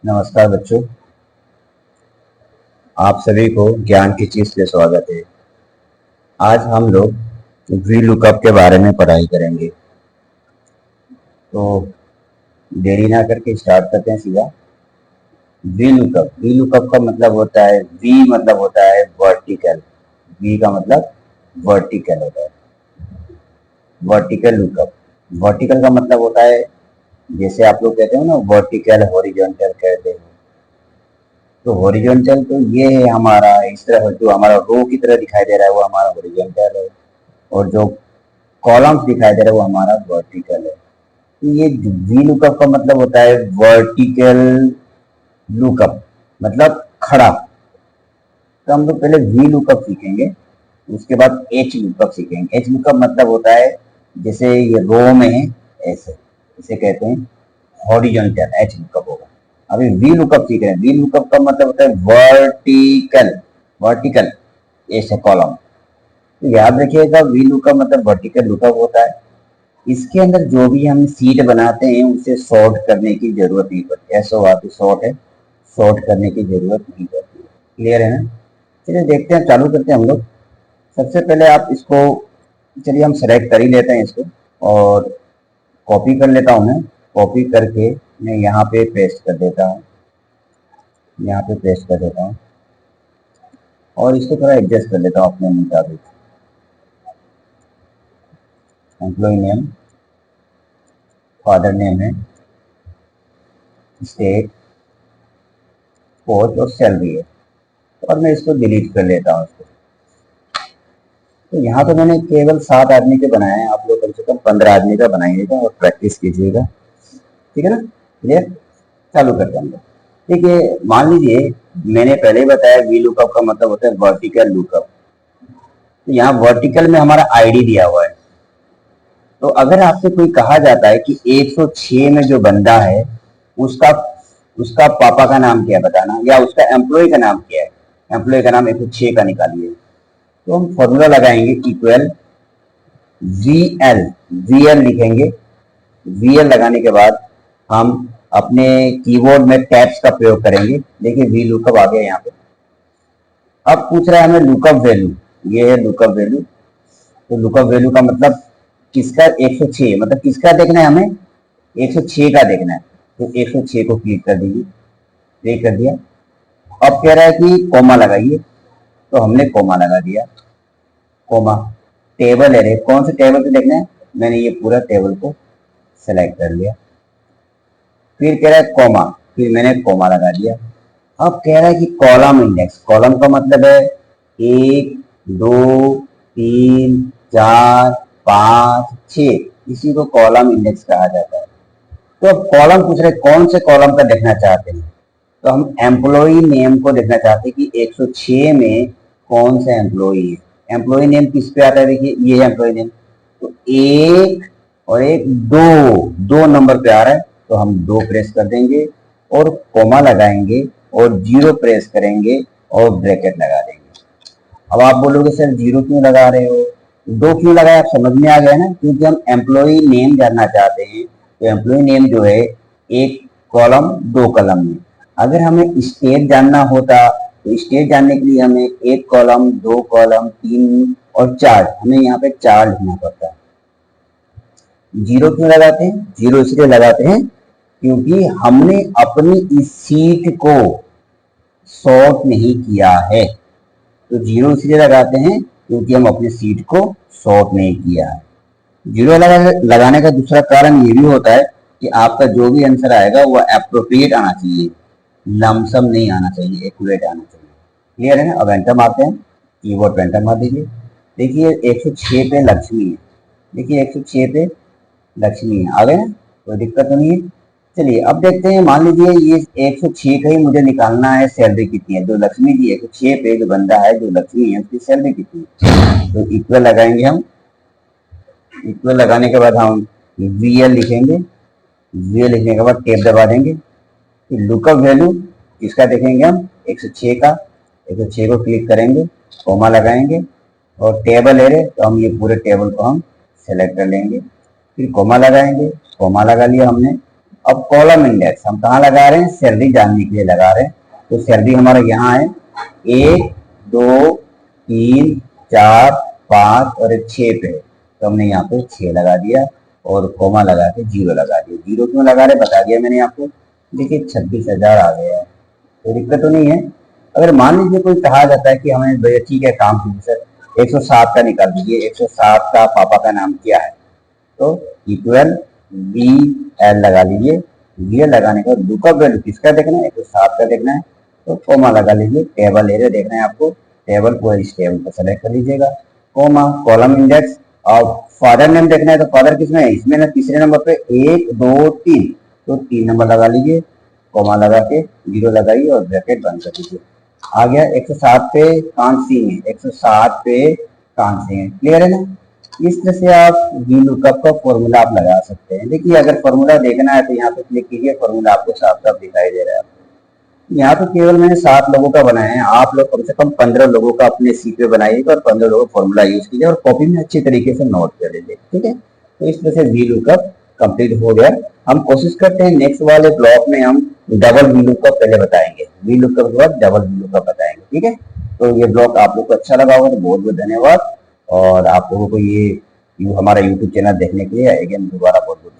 नमस्कार बच्चों, आप सभी को ज्ञान की चीज से स्वागत है। आज हम लोग वी लुकअप के बारे में पढ़ाई करेंगे। तो देरी ना करके स्टार्ट करते हैं सीधा। वी लुकअप का मतलब होता है, वी मतलब होता है वर्टिकल। वी का मतलब वर्टिकल होता है, वर्टिकल लुकअप। वर्टिकल का मतलब होता है, जैसे आप लोग कहते हो ना वर्टिकल हॉरिजॉन्टल कहते हैं। तो हॉरिजॉन्टल तो ये है हमारा, इस तरह जो हमारा रो की तरह दिखाई दे रहा है वो हमारा हॉरिजॉन्टल है, और जो कॉलम्स दिखाई दे रहा है वो हमारा वर्टिकल है। तो ये वी लुकअप का मतलब होता है वर्टिकल लुकअप, मतलब खड़ा। तो हम लोग पहले वी लुकअप सीखेंगे, उसके बाद एच लुकअप सीखेंगे। एच लुकअप मतलब होता है जैसे ये रो में है ऐसे, इसे कहते हैं हॉरिजॉन्टल, एच लुकअप होगा। अभी वी लुकअप सीख रहे हैं। वी लुकअप का मतलब होता है वर्टिकल, वर्टिकल ऐसे कॉलम। तो याद रखिएगा, वी लुकअप मतलब वर्टिकल लुकअप होता है। इसके अंदर जो भी हम सीट बनाते हैं उसे सॉर्ट करने की जरूरत नहीं पड़ती। ऐसा हुआ कि सॉर्ट है, सॉर्ट करने की जरूरत नहीं पड़ती है। क्लियर है ना? चलिए देखते हैं, चालू करते हैं हम लोग। सबसे पहले आप इसको, चलिए हम सेलेक्ट कर ही लेते हैं इसको, और कॉपी कर लेता हूँ मैं। कॉपी करके मैं यहाँ पे पेस्ट कर देता हूँ, यहाँ पे पेस्ट कर देता हूँ, और इसको थोड़ा एडजस्ट कर लेता हूँ अपने मुताबिक। एम्प्लॉय नेम, फादर नेम है, स्टेट, पोस्ट और सैलरी है, और मैं इसको डिलीट कर लेता हूँ इसको। तो यहाँ तो मैंने केवल 7 आदमी के बनाए हैं, आप लोग कम से कम 15 आदमी का बनाइएगा और प्रैक्टिस कीजिएगा। ठीक है ना? क्लियर? चालू करते हैं हम लोग। ठीक है, मान लीजिए मैंने पहले ही बताया वी लुकअप का मतलब होता है वर्टिकल लुकअप। तो यहाँ वर्टिकल में हमारा आईडी दिया हुआ है। तो अगर आपसे कोई कहा जाता है कि 106 में जो बंदा है उसका उसका पापा का नाम क्या है बताना, या उसका एम्प्लॉय का नाम क्या है, एम्प्लॉय का नाम 106 का निकालिए। तो हम फॉर्मूला लगाएंगे, इक्वल वी एल लिखेंगे। वी एल लगाने के बाद हम अपने कीबोर्ड में टैब्स का प्रयोग करेंगे। देखिए वी लुकअप आ गया यहाँ पे। अब पूछ रहा है हमें लुकअप वैल्यू, ये है लुकअप वैल्यू। तो लुकअप वैल्यू का मतलब किसका, 106, मतलब किसका देखना है हमें, 106 का देखना है। तो 106 को क्लिक कर दीजिए, क्लिक कर दिया। अब कह रहा है कि कोमा लगाइए, तो हमने कोमा लगा दिया। कोमा, टेबल है, कौन से टेबल पे देखना है, मैंने ये पूरा टेबल को सेलेक्ट कर लिया। फिर कह रहा है कोमा, फिर मैंने कोमा लगा दिया। अब कह रहा है कि कॉलम इंडेक्स, कॉलम का मतलब है 1 2 3 4 5 6, इसी को कॉलम इंडेक्स कहा जाता है। तो अब कॉलम पूछ रहे कौन से कॉलम का देखना चाहते हैं। तो हम एम्प्लॉय नेम को देखना चाहते हैं कि 106 में कौन सा एम्प्लॉय है। एम्प्लॉय नेम किस पे आता है, देखिए ये एम्प्लॉय नेम। तो एक और एक, दो दो नंबर पे आ रहा है, तो हम 2 प्रेस कर देंगे और कोमा लगाएंगे और 0 प्रेस करेंगे और ब्रैकेट लगा देंगे। अब आप बोलोगे सर 0 क्यों लगा रहे हो, 2 क्यों लगाए, आप समझ में आ गया ना, क्योंकि हम एम्प्लॉय नेम जानना चाहते हैं। तो एम्प्लॉय नेम जो है एक कॉलम 2 कॉलम में। अगर हमें स्टेट जानना होता तो स्टेट जानने के लिए हमें 1 कॉलम 2 कॉलम 3 और 4, हमें यहाँ पे 4 लिखना पड़ता है। 0 क्यों लगाते हैं, 0 इसलिए लगाते हैं क्योंकि हमने अपनी इस सीट को सॉर्ट नहीं किया है। तो 0 इसलिए लगाते हैं क्योंकि हम अपनी सीट को सॉर्ट नहीं किया है। 0 लगाने का दूसरा कारण ये भी होता है कि आपका जो भी आंसर आएगा वो एप्रोप्रिएट आना चाहिए, लमसम नहीं आना चाहिए, एक्यूरेट आना चाहिए। क्लियर है ना? अब एंटर मारते हैं, कीबोर्ड पे एंटर मार दीजिए। देखिए 106 पे लक्ष्मी है, देखिए 106 पे लक्ष्मी है, आ गए ना, कोई दिक्कत तो नहीं है। चलिए अब देखते हैं, मान लीजिए ये 106 का ही मुझे निकालना है, सैलरी कितनी है। जो लक्ष्मी जी 106 पे जो बंदा है, जो लक्ष्मी है, उसकी सैलरी कितनी है। तो इक्वल लगाएंगे हम। इक्वल लगाने के बाद हम वीएल लिखेंगे। वीएल लिखने के बाद टेप दबा देंगे। फिर लुकअप वैल्यू इसका देखेंगे हम, 106 का, 106 को क्लिक करेंगे, कोमा लगाएंगे और टेबल एरे, तो हम ये पूरे टेबल को हम सेलेक्ट कर लेंगे। फिर कोमा लगाएंगे, कोमा लगा लिया हमने। अब कॉलम इंडेक्स हम कहाँ लगा रहे हैं, सैलरी जानने के लिए लगा रहे हैं। तो सैलरी हमारा यहाँ है 1 2 3 4 5 और एक 6 पे, तो हमने यहाँ पे 6 लगा दिया और कोमा लगा के 0 लगा दिया। 0 क्यों लगा रहे बता दिया मैंने आपको। देखिए 26,000 आ गया है, कोई दिक्कत तो नहीं है। अगर मान लीजिए कोई कहा जाता है कि हमें भैया ठीक है काम कीजिए सर 107 का निकाल दीजिए, 107 का पापा का नाम क्या है, तो इक्वल बी एल लगा लीजिए। ये लगाने का लुकअप वैल्यू किसका देखना है, 107 का देखना है, तो कोमा लगा लीजिए। टेबल एरिया देखना है आपको, टेबल को इस टेबल को सेलेक्ट कर लीजिएगा, कोमा कॉलम इंडेक्स। और फादर नेम देखना है तो फादर किसमें है, इसमें ना तीसरे नंबर पे 1 2 3, तो 3 नंबर लगा लीजिए, कोमा लगा के 0 लगाइए और ब्रैकेट बंद कर दीजिए। आ गया 107 पे कांसी है, 107 पे कांसी है, क्लियर है ना। इस तरह से आप वी लुकअप का फॉर्मूला आप लगा सकते हैं। देखिए अगर फॉर्मूला देखना है तो यहाँ पे क्लिक कीजिए, फॉर्मूला आपको साफ साफ दिखाई दे रहा है। यहाँ पे केवल मैंने 7 लोगों का बनाया है, आप लोग कम से कम 15 लोगों का अपने सीट पे बनाइएगा और 15 लोगों का फॉर्मूला यूज कीजिए और कॉपी में अच्छी तरीके से नोट कर लीजिए, ठीक है। तो इस तरह से वी लुकअप कंप्लीट हो गया। हम कोशिश करते हैं नेक्स्ट वाले ब्लॉक में हम डबल वी लुकअप पहले बताएंगे, वी लुकअप के बाद डबल वी लुकअप बताएंगे, ठीक है। तो ये ब्लॉक आप लोग को अच्छा लगा होगा तो बहुत बहुत धन्यवाद, और आप लोगों को ये हमारा यूट्यूब चैनल देखने के लिए अगेन दोबारा बहुत बहुत